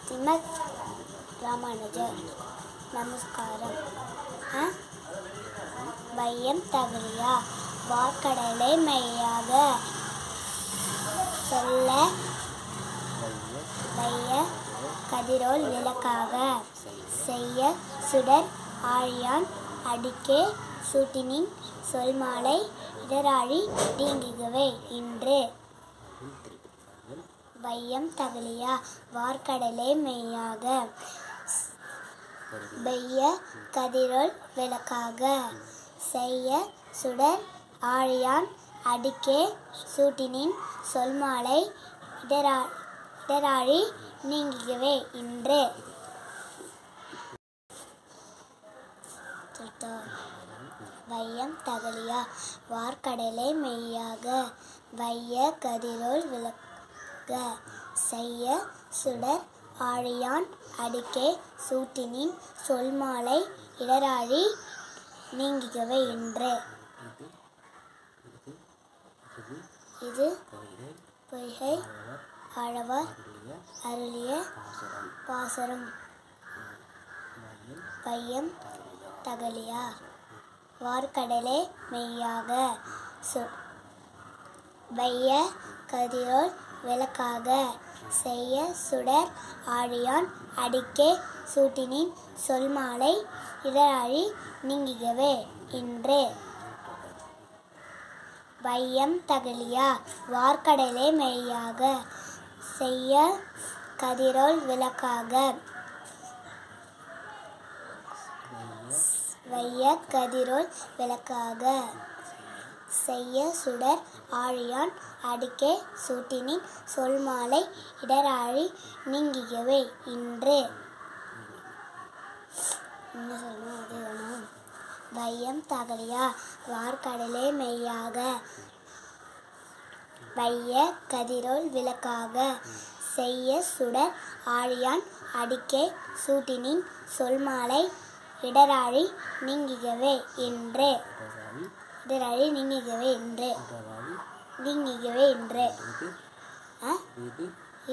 ஸ்ரீமத் ராமானுஜர். நமஸ்காரம். வையம் தகலியா வார்க்கடலை மெய்யாக சொல்ல வைய கதிரோல் விளக்காக செய்ய சுடர் ஆழியான் அடிக்கே சூட்டினின் சொல்மாலை இடராழி நீங்குகவே இன்று. வையம் தகலியா வார்க்கடலை மெய்யாக வெய்ய கதிரோல் விளக்காக செய்ய சுடர் ஆழியான் அடிக்கே சூட்டினின் சொல்மாலை இடராழி நீங்குகவே இன்று. வையம் தகலியா வார்க்கடலை மெய்யாக வைய கதிரோல் விளக்க செய்ய சுடர் ஆழியான் அடிக்கே சூட்டினின் சொல்மாலை இடராழி நீங்குகவே இன்று. இது பொய்கை ஆழ்வார் அருளிய பாசுரம். வையம் தகலியா வார்க்கடலே மெய்யாக வைய கதிரோல் விளக்காக செய்ய சுடர் ஆழியான் அடிக்கே சூட்டினின் சொல்மாலை இடராழி நீங்குகவே இன்று. வையம் தகலியா வார்க்கடலே மெய்யாக செய்ய கதிரோல் விளக்காக வைய கதிரோல் விளக்காக செய்ய சுடர் ஆழியான் அடிக்கே சூட்டினின் சொல்மாலை இடராழி நீங்குகவே இன்று. வையம் தகலியா வார்க்கடலே மெய்யாக வைய கதிரோல் விளக்காக செய்ய சுடர் ஆழியான் அடிக்கே சூட்டினின் சொல்மாலை இடராழி நீங்குகவே இன்று. இடராழி நீங்குகவே இன்று. நீங்குகவே இன்று.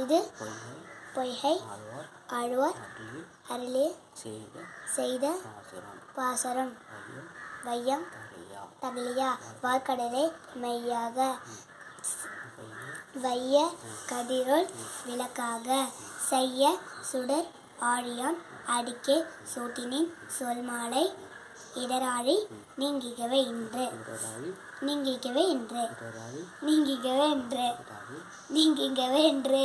இது பொய்கை ஆழ்வார் அருளிய செய்த பாசுரம். வையம் தகலியா வார்க்கடலை மெய்யாக வைய கதிரோல் விளக்காக செய்ய சுடர் ஆழியான் அடிக்கே சூட்டினின் சொல்மாலை இடராழி நீங்குகவே இன்று. நீங்குகவே இன்று. நீங்குகவே இன்று. நீங்குகவே இன்று.